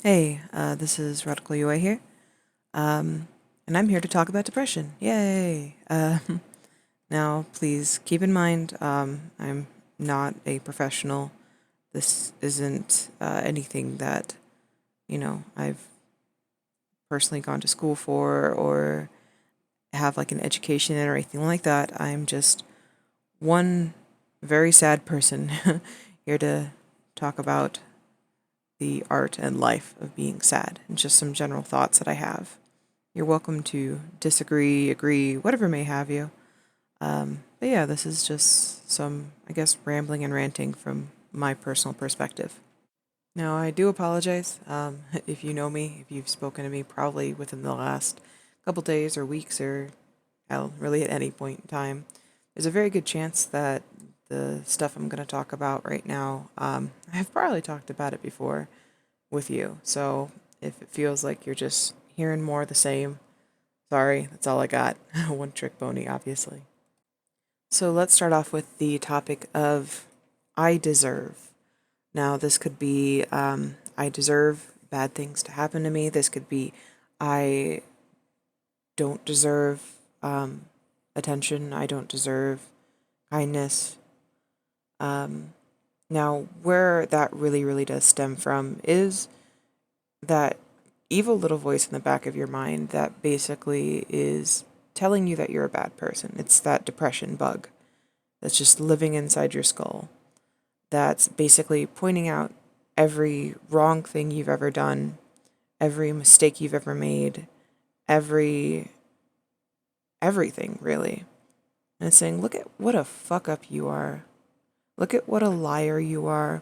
Hey, this is Radical UA here, and I'm here to talk about depression. Yay! Now, please keep in mind, I'm not a professional. This isn't anything that, I've personally gone to school for or have like an education in or anything like that. I'm just one very sad person here to talk about the art and life of being sad and just some general thoughts that I have. You're welcome to disagree, agree, whatever may have you. But yeah, this is just some, I guess, rambling and ranting from my personal perspective. Now, I do apologize if you know me, if you've spoken to me probably within the last couple days or weeks or hell, really at any point in time. There's a very good chance that the stuff I'm going to talk about right now, I've probably talked about it before with you. So if it feels like you're just hearing more of the same, sorry, that's all I got. One trick pony, obviously. So let's start off with the topic of I deserve. Now, this could be I deserve bad things to happen to me. This could be I don't deserve attention. I don't deserve kindness. Um, Now, where that really does stem from is that evil little voice in the back of your mind that basically is telling you that you're a bad person. It's that depression bug that's just living inside your skull. That's basically pointing out every wrong thing you've ever done, every mistake you've ever made, every everything really. And it's saying, look at what a fuck up you are. Look at what a liar you are.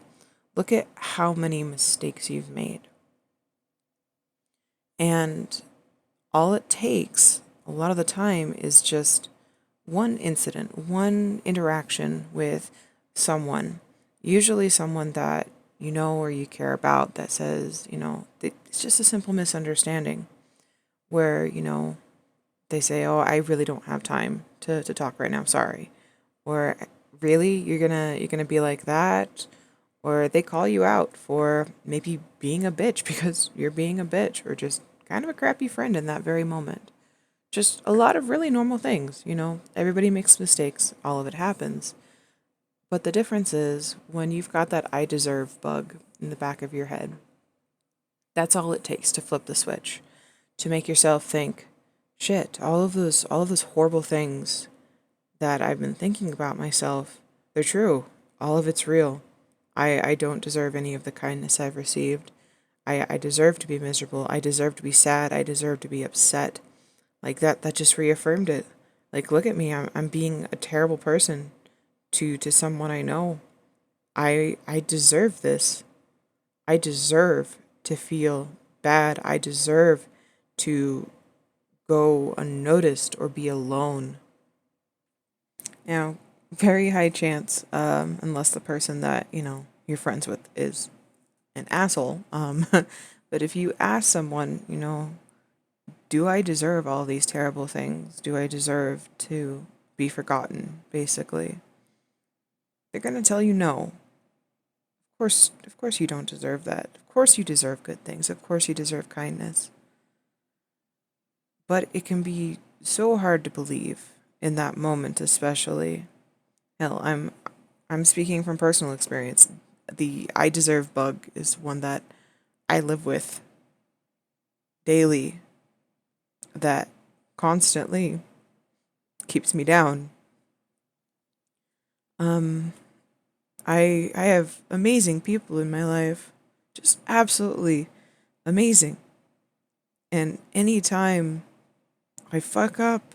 Look at how many mistakes you've made. And all it takes a lot of the time is just one incident, one interaction with someone, usually someone that you know or you care about, that says, it's just a simple misunderstanding where, they say, oh, I really don't have time to talk right now, sorry. Or really, you're gonna be like that? Or they call you out for maybe being a bitch because you're being a bitch, or just kind of a crappy friend in that very moment. Just a lot of really normal things, Everybody makes mistakes, all of it happens. But the difference is when you've got that I deserve bug in the back of your head, that's all it takes to flip the switch, to make yourself think, shit, all of those horrible things that I've been thinking about myself, they're true. All of it's real. I don't deserve any of the kindness I've received. I deserve to be miserable. I deserve to be sad. I deserve to be upset. Like that just reaffirmed it. Like, look at me. I'm being a terrible person to someone I know. I deserve this. I deserve to feel bad. I deserve to go unnoticed or be alone. Now, very high chance, unless the person that, you're friends with is an asshole. But if you ask someone, do I deserve all these terrible things? Do I deserve to be forgotten, basically? They're going to tell you no. Of course you don't deserve that. Of course you deserve good things. Of course you deserve kindness. But it can be so hard to believe in that moment, especially. Hell, I'm speaking from personal experience. The I deserve bug is one that I live with daily, that constantly keeps me down. Um I have amazing people in my life. Just absolutely amazing. And anytime I fuck up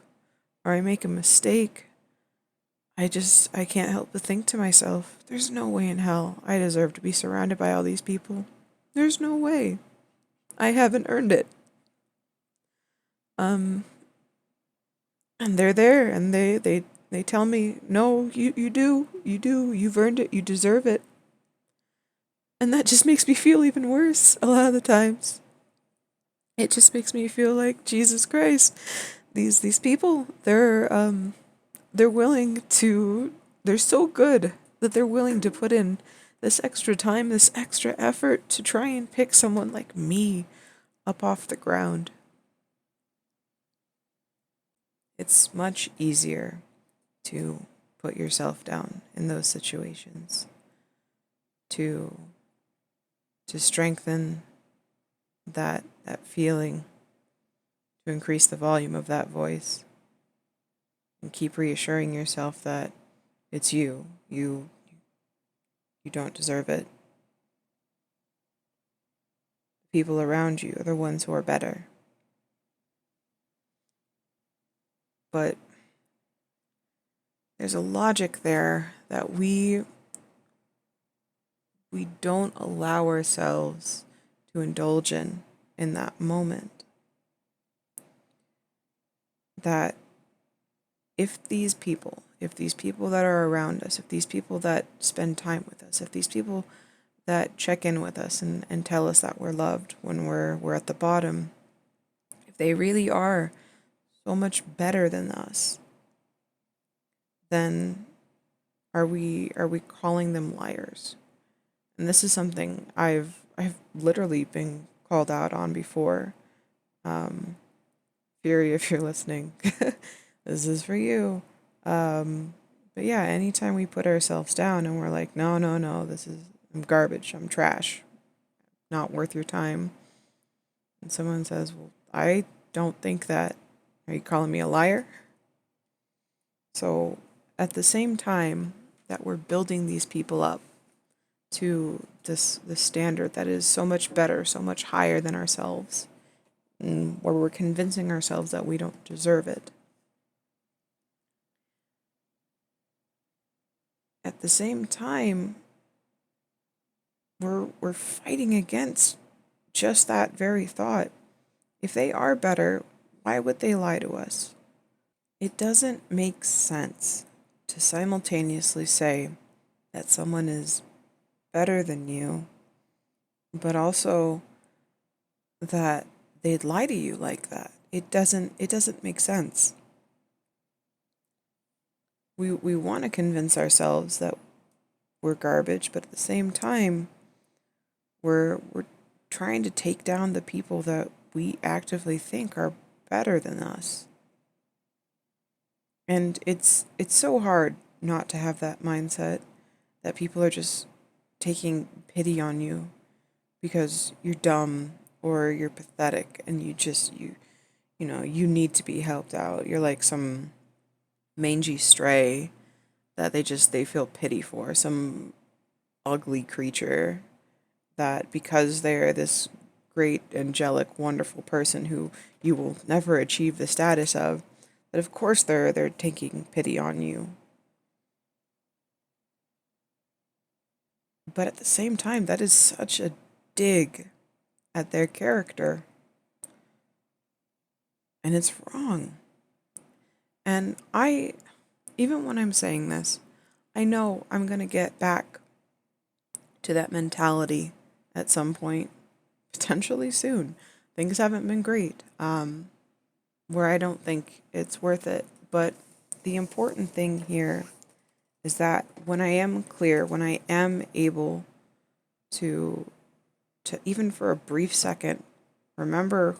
or I make a mistake, I can't help but think to myself, there's no way in hell I deserve to be surrounded by all these people. There's no way. I haven't earned it. Um and they're there and they tell me, "No, you do. You've earned it. You deserve it." And that just makes me feel even worse a lot of the times. It just makes me feel like Jesus Christ. These people, they're willing to they're so good that they're willing to put in this extra time, this extra effort to try and pick someone like me up off the ground. It's much easier to put yourself down in those situations, to strengthen that feeling, to increase the volume of that voice, and keep reassuring yourself that it's you. You don't deserve it. People around you are the ones who are better. But there's a logic there that we don't allow ourselves to indulge in that moment. That if these people that are around us, if these people that spend time with us, if these people that check in with us and tell us that we're loved when we're at the bottom, if they really are so much better than us, then are we calling them liars? And this is something I've literally been called out on before. Um, Fury, if you're listening, this is for you. But yeah, anytime we put ourselves down and we're like, no, no, no, I'm garbage, I'm trash, not worth your time. And someone says, well, I don't think that. Are you calling me a liar? So at the same time that we're building these people up to this standard that is so much better, so much higher than ourselves, and where we're convincing ourselves that we don't deserve it. At the same time, we're fighting against just that very thought. If they are better, why would they lie to us? It doesn't make sense to simultaneously say that someone is better than you, but also that they'd lie to you like that. It doesn't make sense. We want to convince ourselves that we're garbage, but at the same time, we're trying to take down the people that we actively think are better than us. And it's so hard not to have that mindset that people are just taking pity on you because you're dumb or you're pathetic and you need to be helped out. You're like some mangy stray that they feel pity for, some ugly creature that because they're this great, angelic, wonderful person who you will never achieve the status of, that of course they're taking pity on you. But at the same time, that is such a dig at their character, and it's wrong. And even when I'm saying this, I know I'm gonna get back to that mentality at some point, potentially soon. Things haven't been great, where I don't think it's worth it. But the important thing here is that when I am clear, when I am able to even for a brief second remember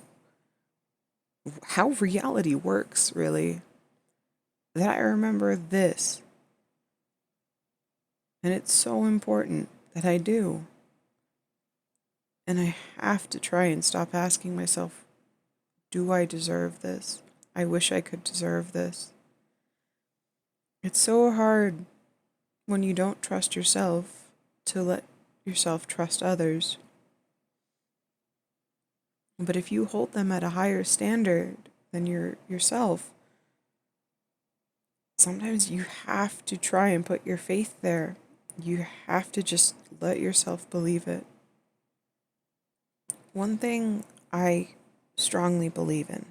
how reality works, really, that I remember this. And it's so important that I do. And I have to try and stop asking myself, do I deserve this? I wish I could deserve this. It's so hard when you don't trust yourself to let yourself trust others. But if you hold them at a higher standard than yourself, sometimes you have to try and put your faith there. You have to just let yourself believe it. One thing I strongly believe in,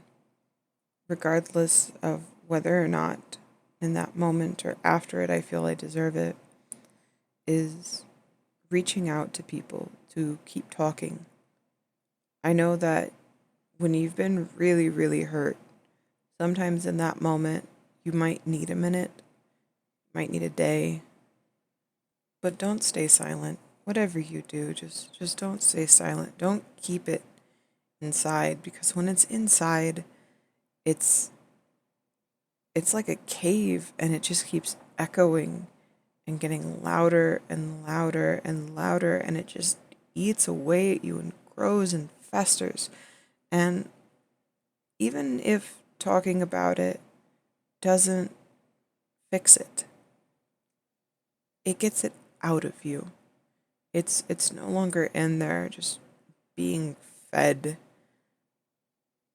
regardless of whether or not in that moment or after it I feel I deserve it, is reaching out to people to keep talking. I know that when you've been really, really hurt, sometimes in that moment, you might need a minute, might need a day, But don't stay silent. Whatever you do, just don't stay silent. Don't keep it inside, because when it's inside, it's it's like a cave, and it just keeps echoing and getting louder and louder and louder, and it just eats away at you and grows and festers. And even if talking about it doesn't fix it, it gets it out of you. It's no longer in there just being fed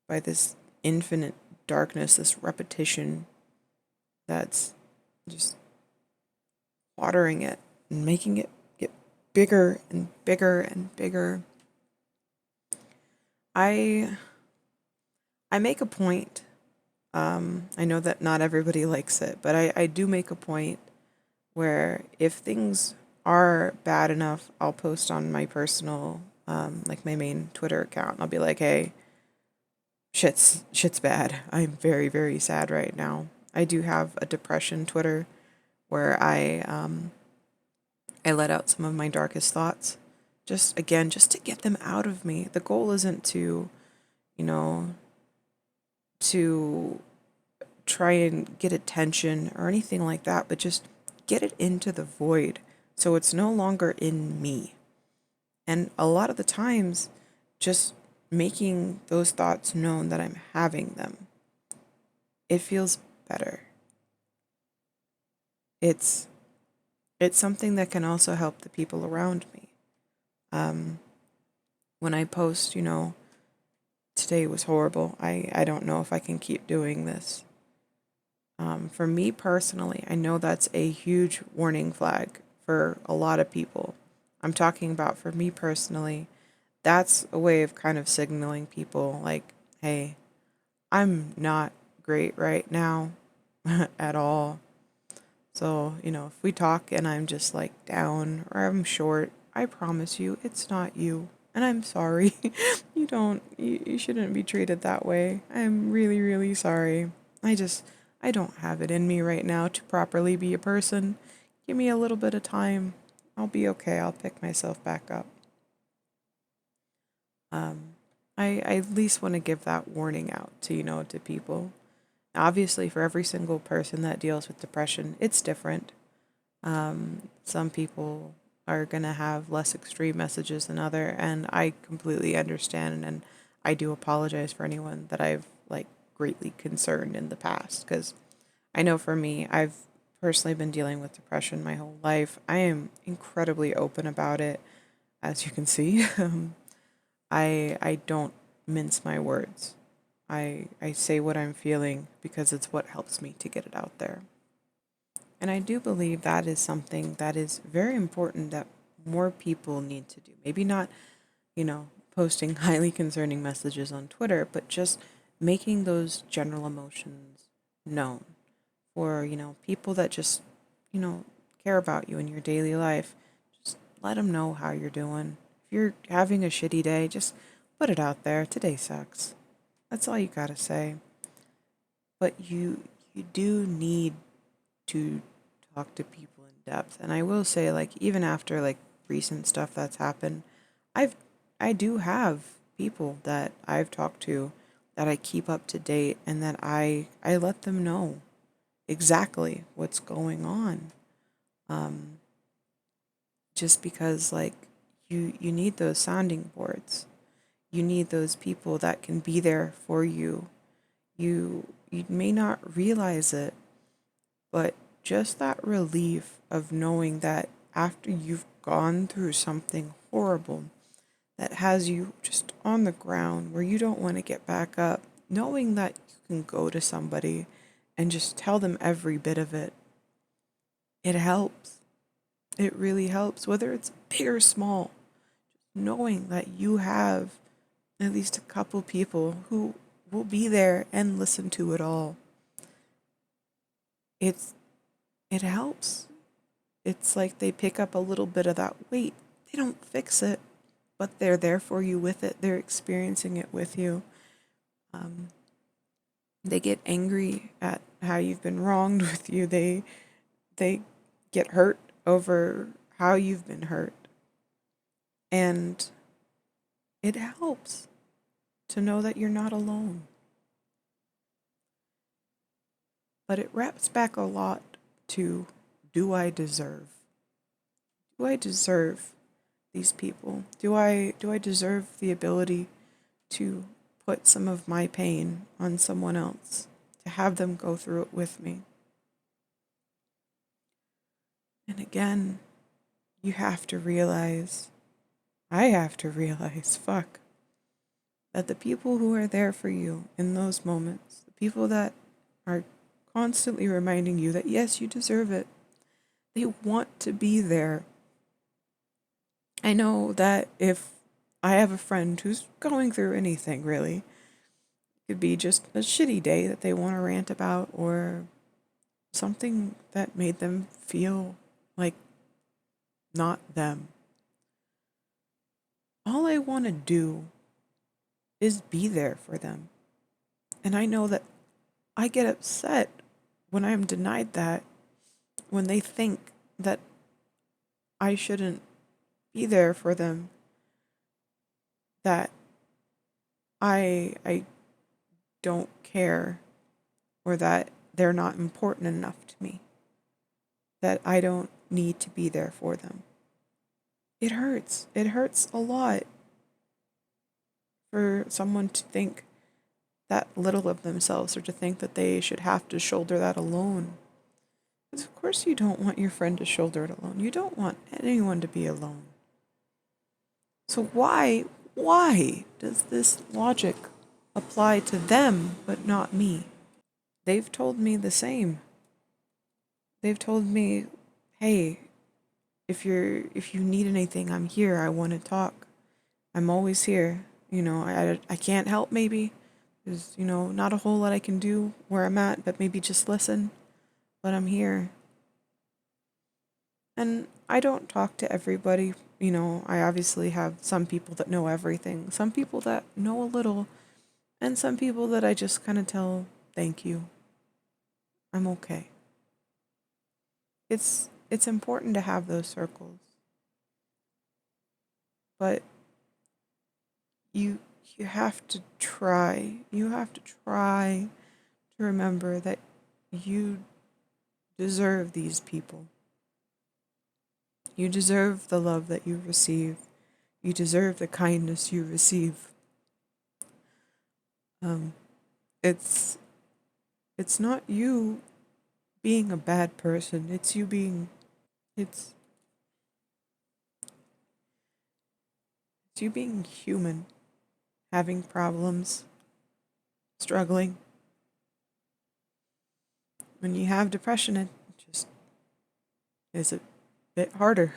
by this infinite darkness, this repetition that's just watering it and making it get bigger and bigger and bigger. I I make a point. I know that not everybody likes it, but I do make a point where if things are bad enough, I'll post on my personal, like my main Twitter account. I'll be like, hey, shit's bad. I'm very, very sad right now. I do have a depression Twitter where I let out some of my darkest thoughts. Just again, just to get them out of me. The goal isn't to, you know, to try and get attention or anything like that, but just get it into the void so it's no longer in me. And a lot of the times, just making those thoughts known that I'm having them, it feels better. It's it's something that can also help the people around me. Um, when I post, today was horrible. I don't know if I can keep doing this. For me personally, I know that's a huge warning flag for a lot of people. I'm talking about for me personally, that's a way of kind of signaling people like, hey, I'm not great right now at all. So, if we talk and I'm just like down or I'm short, I promise you it's not you. And I'm sorry. You shouldn't be treated that way. I'm really, really sorry. I don't have it in me right now to properly be a person. Give me a little bit of time. I'll be okay. I'll pick myself back up. Um, I at least want to give that warning out to people. Obviously, for every single person that deals with depression, it's different. Some people are going to have less extreme messages than other, and I completely understand, and I do apologize for anyone that I've like greatly concerned in the past, because I know for me, I've personally been dealing with depression my whole life. I am incredibly open about it, as you can see. I don't mince my words. I say what I'm feeling because it's what helps me to get it out there. And I do believe that is something that is very important that more people need to do. Maybe not, posting highly concerning messages on Twitter, but just making those general emotions known for, people that just, you know, care about you in your daily life. Just let them know how you're doing. If you're having a shitty day, just put it out there. Today sucks. That's all you got to say. But you do need to talk to people in depth. And I will say, like, even after like recent stuff that's happened, I've I do have people that I've talked to that I keep up to date, and that I let them know exactly what's going on. Um, just because like you need those sounding boards. You need those people that can be there for you. You may not realize it, but just that relief of knowing that after you've gone through something horrible that has you just on the ground where you don't want to get back up, knowing that you can go to somebody and just tell them every bit of it, it helps. It really helps, whether it's big or small. Knowing that you have at least a couple people who will be there and listen to it all, it's it helps. It's like they pick up a little bit of that weight. They don't fix it, but they're there for you with it. They're experiencing it with you. Um, they get angry at how you've been wronged with you. They get hurt over how you've been hurt. And it helps to know that you're not alone. But it wraps back a lot to, do I deserve? Do I deserve these people? Do I deserve the ability to put some of my pain on someone else, to have them go through it with me? And again, you have to realize, I have to realize, fuck, that the people who are there for you in those moments, the people that are constantly reminding you that yes, you deserve it, they want to be there. I know that if I have a friend who's going through anything really, it could be just a shitty day that they want to rant about, or something that made them feel like not them. All I want to do is be there for them. And I know that I get upset when I'm denied that, when they think that I shouldn't be there for them, that I don't care, or that they're not important enough to me, that I don't need to be there for them. It hurts. It hurts a lot for someone to think that little of themselves, or to think that they should have to shoulder that alone. Because of course you don't want your friend to shoulder it alone. You don't want anyone to be alone. So why does this logic apply to them but not me? They've told me the same. They've told me, hey, if you need anything, I'm here. I want to talk. I'm always here. I can't help maybe. There's, not a whole lot I can do where I'm at, but maybe just listen. But I'm here. And I don't talk to everybody. I obviously have some people that know everything, some people that know a little, and some people that I just kind of tell, thank you. I'm okay. It's important to have those circles. But you you have to try. You have to try to remember that you deserve these people. You deserve the love that you receive. You deserve the kindness you receive. Um, it's it's not you being a bad person. It's it's you being human, having problems, struggling. When you have depression, it just is a bit harder.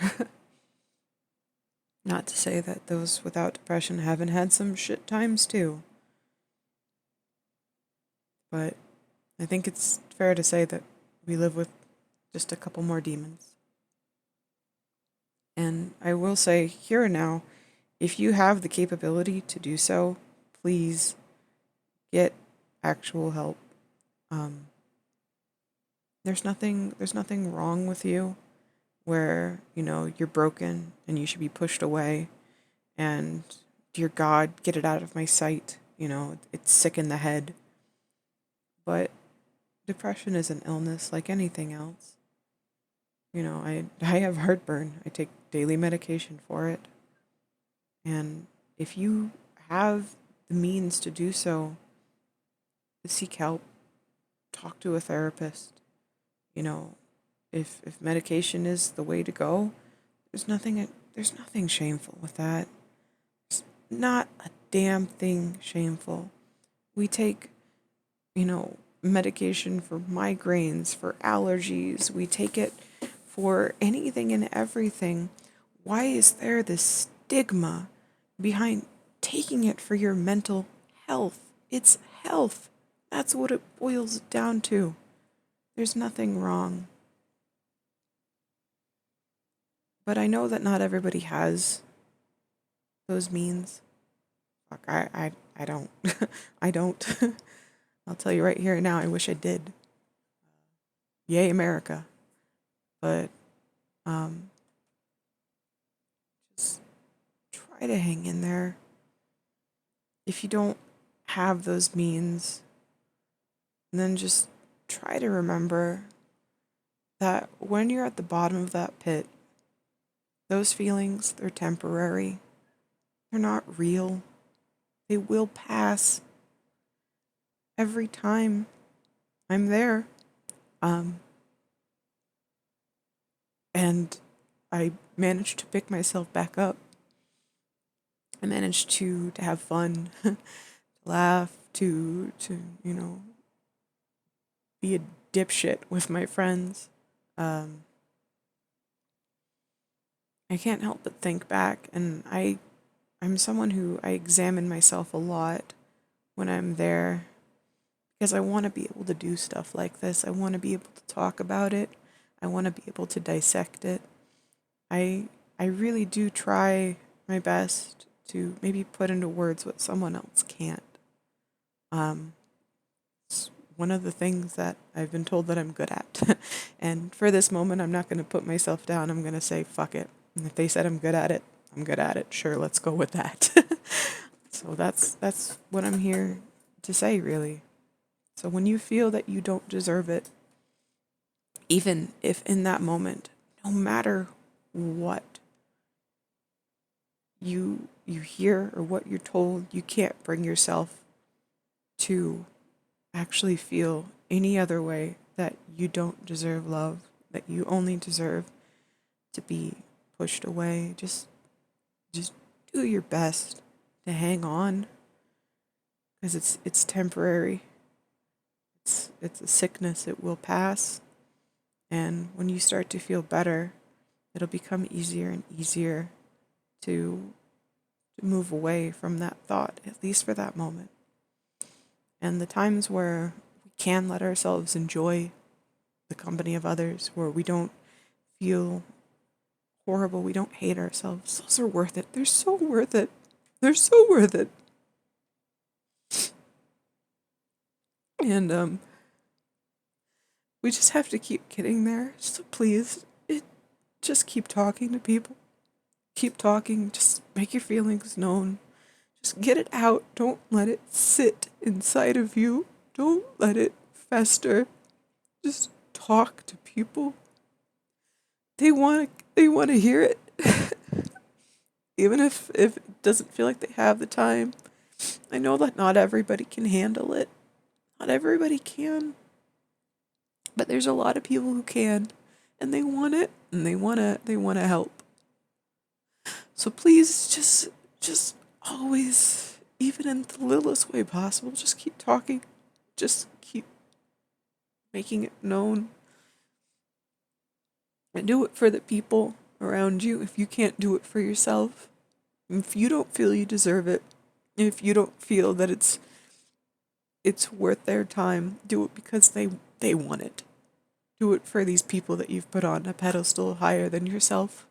Not to say that those without depression haven't had some shit times too. But I think it's fair to say that we live with just a couple more demons. And I will say here and now, if you have the capability to do so, please get actual help. Um, there's nothing wrong with you where, you're broken and you should be pushed away, and dear God, get it out of my sight. It's sick in the head. But depression is an illness like anything else. I have heartburn. I take daily medication for it. And if you have the means to do so, seek help, talk to a therapist. You know, if medication is the way to go, there's nothing shameful with that. It's not a damn thing shameful. We take, medication for migraines, for allergies. We take it for anything and everything. Why is there this stigma behind taking it for your mental health? It's health. That's what it boils down to. There's nothing wrong. But I know that not everybody has those means. Fuck, I don't. I don't. I'll tell you right here and now, I wish I did. Yay, America. But try to hang in there. If you don't have those means, then just try to remember that when you're at the bottom of that pit, those feelings, they're temporary. They're not real. They will pass. Every time I'm there. Um, and I managed to pick myself back up. I managed to have fun, to laugh, to be a dipshit with my friends. Um, I can't help but think back, and I'm someone who I examine myself a lot when I'm there because I want to be able to do stuff like this. I want to be able to talk about it. I want to be able to dissect it. I I really do try my best to maybe put into words what someone else can't. Um, it's one of the things that I've been told that I'm good at. And for this moment, I'm not going to put myself down. I'm going to say, fuck it. And if they said I'm good at it, I'm good at it. Sure, let's go with that. So that's what I'm here to say, really. So when you feel that you don't deserve it, even if in that moment, no matter what you hear or what you're told, you can't bring yourself to actually feel any other way that you don't deserve love, that you only deserve to be pushed away. Just do your best to hang on because it's temporary. It's a sickness. It will pass. And when you start to feel better, it'll become easier and easier to move away from that thought, at least for that moment. And the times where we can let ourselves enjoy the company of others, where we don't feel horrible, we don't hate ourselves, those are worth it. They're so worth it. They're so worth it. And we just have to keep getting there. So please, just keep talking to people. Keep talking. Just make your feelings known. Just get it out. Don't let it sit inside of you. Don't let it fester. Just talk to people. They want to hear it. Even if it doesn't feel like they have the time. I know that not everybody can handle it. Not everybody can. But there's a lot of people who can, and they want it, and they want to help. So please just always, even in the littlest way possible, just keep talking. Just keep making it known. And do it for the people around you if you can't do it for yourself. If you don't feel you deserve it, if you don't feel that it's worth their time, do it because they want it. Do it for these people that you've put on a pedestal higher than yourself.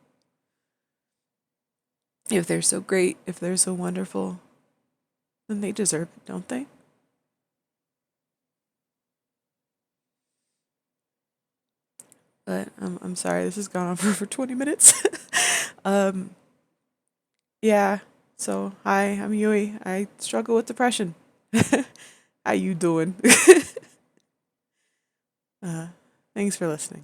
If they're so great, if they're so wonderful, then they deserve it, don't they? But I'm sorry, this has gone on for over 20 minutes. um, yeah. So hi, I'm Yui. I struggle with depression. How you doing? uh, Thanks for listening.